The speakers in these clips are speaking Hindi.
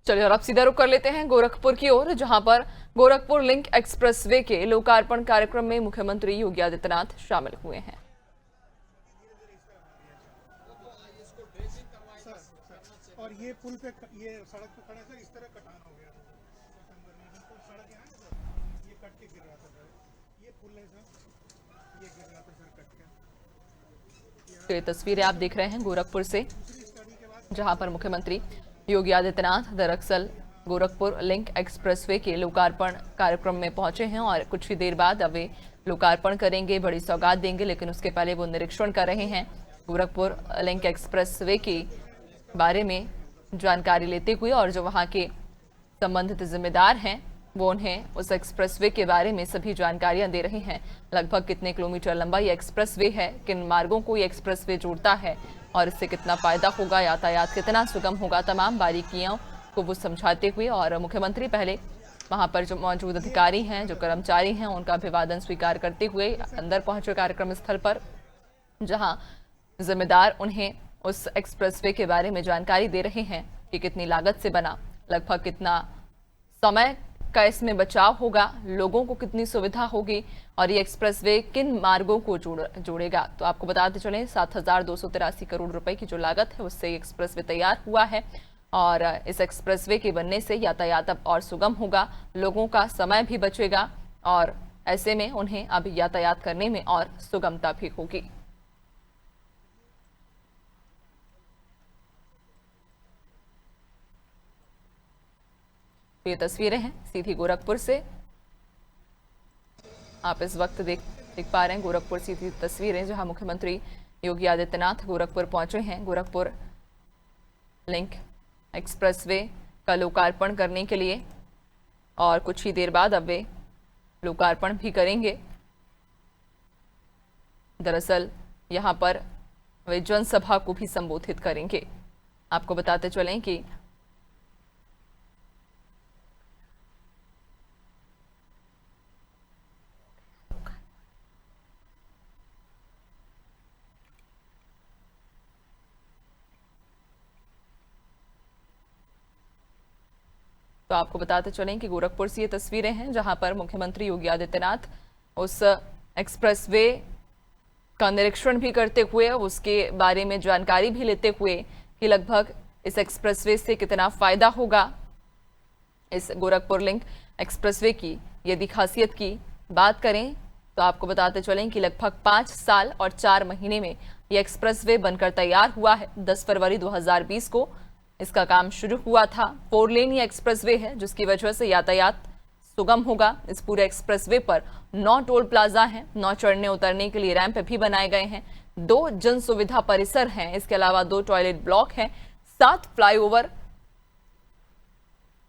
चलिए और अब सीधा रुख कर लेते हैं गोरखपुर की ओर, जहां पर गोरखपुर लिंक एक्सप्रेसवे के लोकार्पण कार्यक्रम में मुख्यमंत्री योगी आदित्यनाथ शामिल हुए हैं। और ये पुल पे, ये सड़क पे खड़े थे, इस तरह कटान हो गया। सड़क यहाँ है सर, ये कट के गिर रहा था सर। ये पुल है सर, ये गिर रहा था सर कट के। तो ये तस्वीरें आप देख रहे हैं गोरखपुर से, जहां पर मुख्यमंत्री योगी आदित्यनाथ दरअसल गोरखपुर लिंक एक्सप्रेसवे के लोकार्पण कार्यक्रम में पहुंचे हैं और कुछ ही देर बाद अब वे लोकार्पण करेंगे, बड़ी सौगात देंगे। लेकिन उसके पहले वो निरीक्षण कर रहे हैं गोरखपुर लिंक एक्सप्रेसवे के बारे में जानकारी लेते हुए, और जो वहां के संबंधित जिम्मेदार हैं वो उन्हें उस एक्सप्रेसवे के बारे में सभी जानकारियां दे रहे हैं। लगभग कितने किलोमीटर लंबा ये एक्सप्रेसवे है, किन मार्गों को ये एक्सप्रेसवे जोड़ता है और इससे कितना फायदा होगा, यातायात कितना सुगम होगा, तमाम बारीकियों को वो समझाते हुए। और मुख्यमंत्री पहले वहां पर जो मौजूद अधिकारी हैं, जो कर्मचारी हैं, उनका अभिवादन स्वीकार करते हुए अंदर पहुंचे कार्यक्रम स्थल पर, जहां जिम्मेदार उन्हें उस एक्सप्रेसवे के बारे में जानकारी दे रहे हैं कि कितनी लागत से बना, लगभग कितना समय का इसमें बचाव होगा, लोगों को कितनी सुविधा होगी और ये एक्सप्रेसवे किन मार्गों को जोड़ेगा। तो आपको बताते चलें 7,283 करोड़ रुपए की जो लागत है उससे एक्सप्रेसवे तैयार हुआ है और इस एक्सप्रेसवे के बनने से यातायात अब और सुगम होगा, लोगों का समय भी बचेगा और ऐसे में उन्हें अब यातायात करने में और सुगमता भी होगी। ये तस्वीरें हैं सीधी गोरखपुर से, आप इस वक्त देख पा रहे हैं गोरखपुर सीधी तस्वीरें, जहां मुख्यमंत्री योगी आदित्यनाथ गोरखपुर पहुंचे हैं गोरखपुर लिंक एक्सप्रेसवे का लोकार्पण करने के लिए, और कुछ ही देर बाद अब वे लोकार्पण भी करेंगे। दरअसल यहां पर वे जनसभा को भी संबोधित करेंगे। आपको बताते चलें कि तो आपको बताते चलें कि गोरखपुर से ये तस्वीरें हैं, जहां पर मुख्यमंत्री योगी आदित्यनाथ उस एक्सप्रेसवे का निरीक्षण भी करते हुए, उसके बारे में जानकारी भी लेते हुए कि लगभग इस एक्सप्रेसवे से कितना फायदा होगा। इस गोरखपुर लिंक एक्सप्रेसवे की यदि खासियत की बात करें तो आपको बताते चलें कि लगभग 5 साल और 4 महीने में यह एक्सप्रेसवे बनकर तैयार हुआ है। 10 फरवरी 2020 को इसका काम शुरू हुआ था। 4 लेन ये एक्सप्रेसवे है, जिसकी वजह से यातायात सुगम होगा। इस पूरे एक्सप्रेसवे पर 9 टोल प्लाजा हैं, 9 चढ़ने उतरने के लिए रैंप भी बनाए गए हैं, 2 जन सुविधा परिसर हैं, इसके अलावा 2 टॉयलेट ब्लॉक हैं, 7 फ्लाईओवर,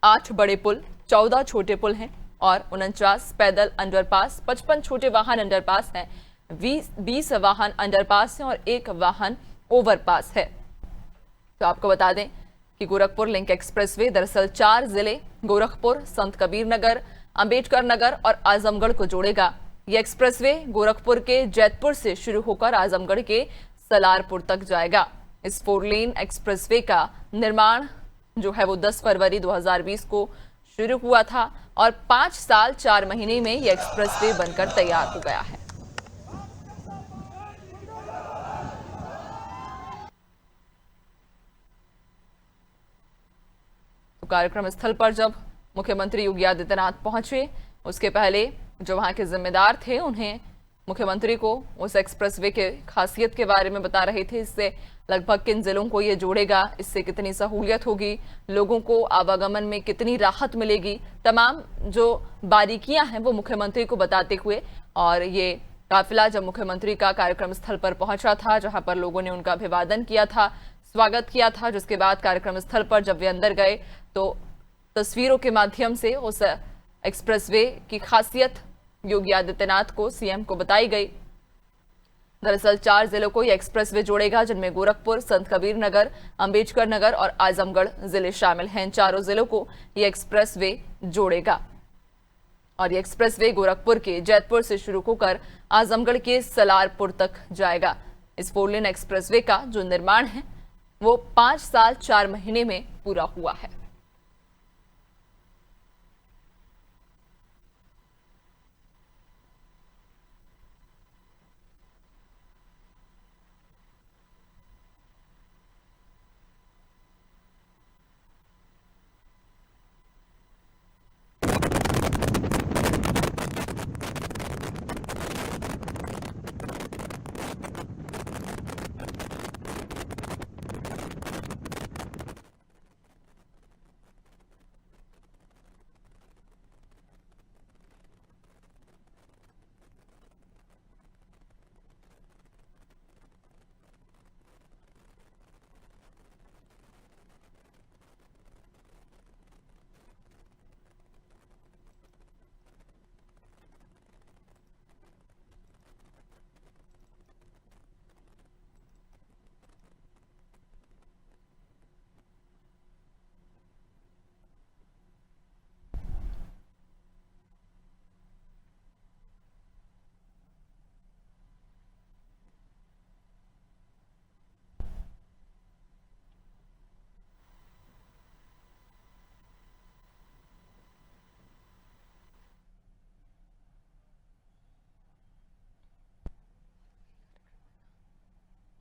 8 बड़े पुल, 14 छोटे पुल हैं और 49 पैदल अंडरपास, 55 छोटे वाहन अंडरपास हैं, 20 वाहन अंडरपास हैं और 1 वाहन ओवरपास है। तो आपको बता दें कि गोरखपुर लिंक एक्सप्रेसवे दरअसल 4 जिले गोरखपुर, संत कबीर नगर, अंबेडकर नगर और आजमगढ़ को जोड़ेगा। यह एक्सप्रेसवे गोरखपुर के जैतपुर से शुरू होकर आजमगढ़ के सलारपुर तक जाएगा। इस 4 लेन एक्सप्रेसवे का निर्माण जो है वो 10 फरवरी 2020 को शुरू हुआ था और 5 साल 4 महीने में यह एक्सप्रेसवे बनकर तैयार हो गया है। तो कार्यक्रम स्थल पर जब मुख्यमंत्री योगी आदित्यनाथ पहुंचे, उसके पहले जो वहां के जिम्मेदार थे उन्हें मुख्यमंत्री को उस एक्सप्रेसवे के खासियत के बारे में बता रहे थे। इससे लगभग किन जिलों को ये जोड़ेगा, इससे कितनी सहूलियत होगी, लोगों को आवागमन में कितनी राहत मिलेगी, तमाम जो बारीकियां हैं वो मुख्यमंत्री को बताते हुए। और ये काफिला जब मुख्यमंत्री का कार्यक्रम स्थल पर पहुंचा था, जहां पर लोगों ने उनका अभिवादन किया था, स्वागत किया था, जिसके बाद कार्यक्रम स्थल पर जब वे अंदर गए तो तस्वीरों के माध्यम से उस एक्सप्रेसवे की खासियत योगी आदित्यनाथ को, सीएम को बताई गई। दरअसल 4 जिलों को यह एक्सप्रेसवे जोड़ेगा, जिनमें गोरखपुर, संत कबीर नगर, अंबेडकर नगर और आजमगढ़ जिले शामिल हैं। चारों जिलों को यह एक्सप्रेसवे जोड़ेगा और यह एक्सप्रेसवे गोरखपुर के जैतपुर से शुरू होकर आजमगढ़ के सलारपुर तक जाएगा। इस 4 लेन एक्सप्रेसवे का जो निर्माण है वो 5 साल 4 महीने में पूरा हुआ है।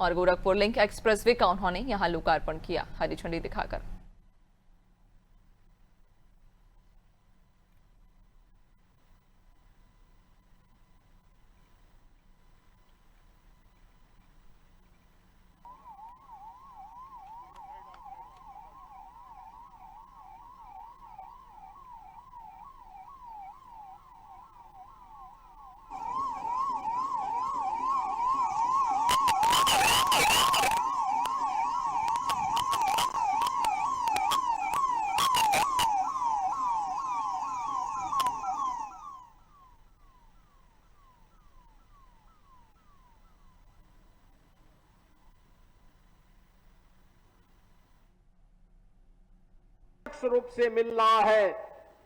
और गोरखपुर लिंक एक्सप्रेसवे का उन्होंने यहां लोकार्पण किया हरी झंडी दिखाकर। रूप से मिल रहा है,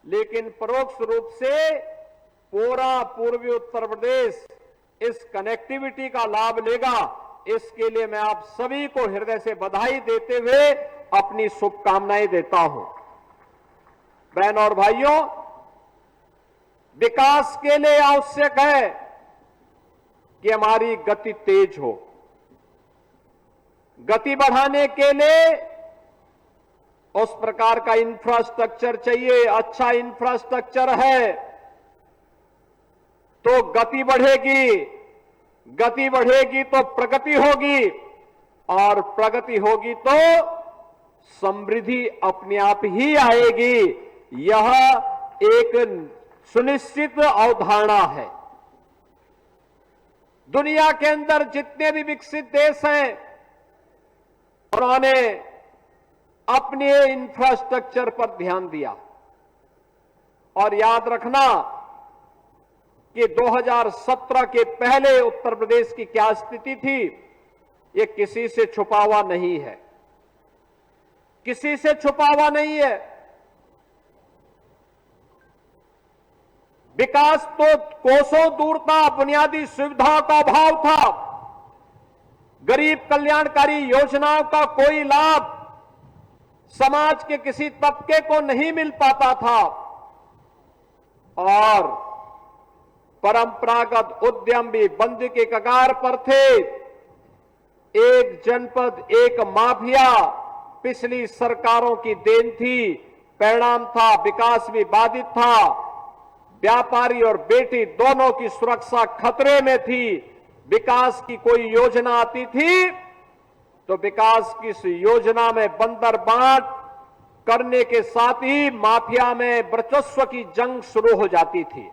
लेकिन परोक्ष रूप से पूरा पूर्वी उत्तर प्रदेश इस कनेक्टिविटी का लाभ लेगा। इसके लिए मैं आप सभी को हृदय से बधाई देते हुए अपनी शुभकामनाएं देता हूं। बहनों और भाइयों, विकास के लिए आवश्यक है कि हमारी गति तेज हो। गति बढ़ाने के लिए उस प्रकार का इंफ्रास्ट्रक्चर चाहिए। अच्छा इंफ्रास्ट्रक्चर है तो गति बढ़ेगी, गति बढ़ेगी तो प्रगति होगी, और प्रगति होगी तो समृद्धि अपने आप ही आएगी। यह एक सुनिश्चित अवधारणा है। दुनिया के अंदर जितने भी विकसित देश हैं, उन्होंने अपने इंफ्रास्ट्रक्चर पर ध्यान दिया। और याद रखना कि 2017 के पहले उत्तर प्रदेश की क्या स्थिति थी, ये किसी से छुपा हुआ नहीं है, किसी से छुपा हुआ नहीं है। विकास तो कोसों दूर था, बुनियादी सुविधाओं का अभाव था, गरीब कल्याणकारी योजनाओं का कोई लाभ समाज के किसी तबके को नहीं मिल पाता था, और परंपरागत उद्यम भी बंद के कगार पर थे। एक जनपद एक माफिया पिछली सरकारों की देन थी। परिणाम था विकास भी बाधित था, व्यापारी और बेटी दोनों की सुरक्षा खतरे में थी। विकास की कोई योजना आती थी तो विकास की इस योजना में बंदर बांट करने के साथ ही माफिया में वर्चस्व की जंग शुरू हो जाती थी।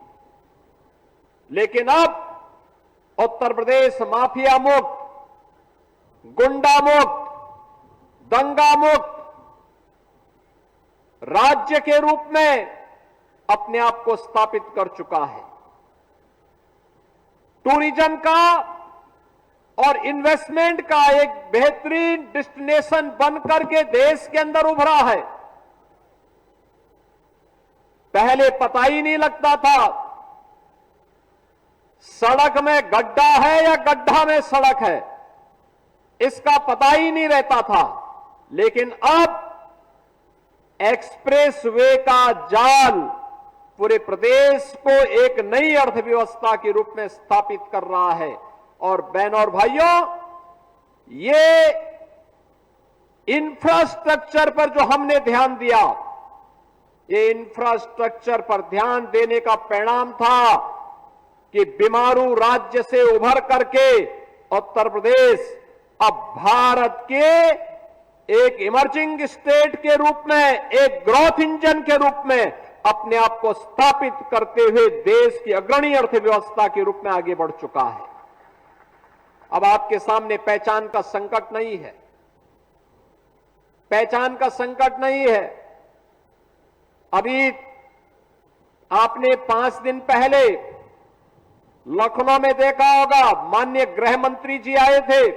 लेकिन अब उत्तर प्रदेश माफिया मुक्त, गुंडा मुक्त, दंगा मुक्त राज्य के रूप में अपने आप को स्थापित कर चुका है। टूरिज्म का और इन्वेस्टमेंट का एक बेहतरीन डेस्टिनेशन बनकर के देश के अंदर उभरा है। पहले पता ही नहीं लगता था सड़क में गड्ढा है या गड्ढा में सड़क है, इसका पता ही नहीं रहता था। लेकिन अब एक्सप्रेसवे का जाल पूरे प्रदेश को एक नई अर्थव्यवस्था के रूप में स्थापित कर रहा है। और बहनों और भाइयों, ये इंफ्रास्ट्रक्चर पर जो हमने ध्यान दिया, ये इंफ्रास्ट्रक्चर पर ध्यान देने का परिणाम था कि बीमारू राज्य से उभर करके उत्तर प्रदेश अब भारत के एक इमर्जिंग स्टेट के रूप में, एक ग्रोथ इंजन के रूप में अपने आप को स्थापित करते हुए देश की अग्रणी अर्थव्यवस्था के रूप में आगे बढ़ चुका है। अब आपके सामने पहचान का संकट नहीं है, पहचान का संकट नहीं है। अभी आपने 5 दिन पहले लखनऊ में देखा होगा, माननीय गृह मंत्री जी आए थे।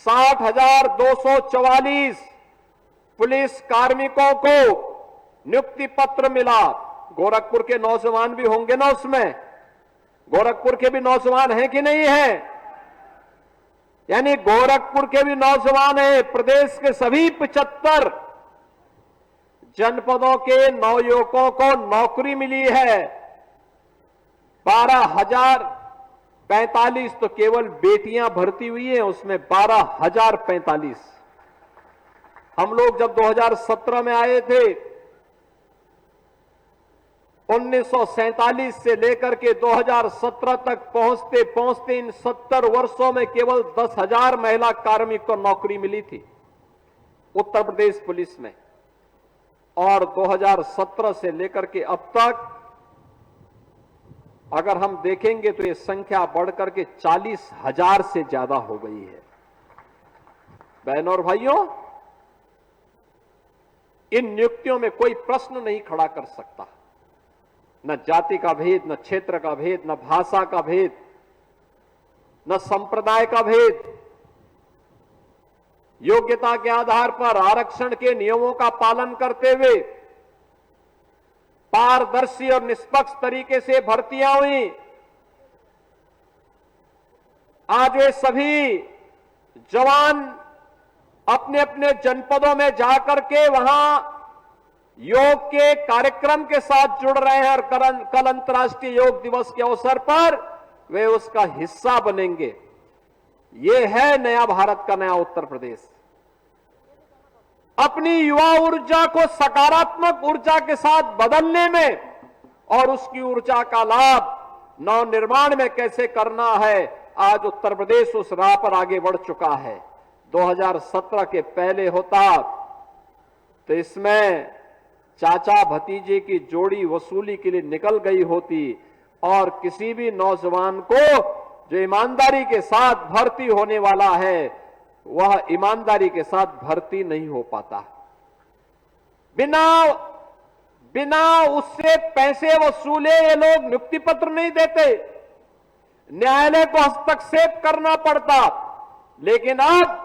60,244 पुलिस कार्मिकों को नियुक्ति पत्र मिला। गोरखपुर के नौजवान भी होंगे ना उसमें, गोरखपुर के भी नौजवान हैं कि नहीं हैं? यानी गोरखपुर के भी नौजवान हैं। प्रदेश के सभी 75 जनपदों के नवयुवकों को नौकरी मिली है। 12,000 45 तो केवल बेटियां भर्ती हुई हैं, उसमें 12,045। हम लोग जब 2017 में आए थे, 1947 से लेकर के 2017 तक पहुंचते पहुंचते इन 70 वर्षों में केवल 10,000 महिला कार्मिक को नौकरी मिली थी उत्तर प्रदेश पुलिस में। और 2017 से लेकर के अब तक अगर हम देखेंगे तो ये संख्या बढ़कर के 40,000 से ज्यादा हो गई है। बहनों और भाइयों, इन नियुक्तियों में कोई प्रश्न नहीं खड़ा कर सकता, न जाति का भेद, न क्षेत्र का भेद, न भाषा का भेद, न संप्रदाय का भेद। योग्यता के आधार पर आरक्षण के नियमों का पालन करते हुए पारदर्शी और निष्पक्ष तरीके से भर्तियां हुई। आज वे सभी जवान अपने अपने जनपदों में जाकर के वहां योग के कार्यक्रम के साथ जुड़ रहे हैं और कल अंतर्राष्ट्रीय योग दिवस के अवसर पर वे उसका हिस्सा बनेंगे। ये है नया भारत का नया उत्तर प्रदेश। अपनी युवा ऊर्जा को सकारात्मक ऊर्जा के साथ बदलने में और उसकी ऊर्जा का लाभ नवनिर्माण में कैसे करना है, आज उत्तर प्रदेश उस राह पर आगे बढ़ चुका है। 2017 के पहले होता तो इसमें चाचा भतीजे की जोड़ी वसूली के लिए निकल गई होती और किसी भी नौजवान को जो ईमानदारी के साथ भर्ती होने वाला है वह ईमानदारी के साथ भर्ती नहीं हो पाता। बिना उससे पैसे वसूले ये लोग नियुक्ति पत्र नहीं देते, न्यायालय को हस्तक्षेप करना पड़ता। लेकिन अब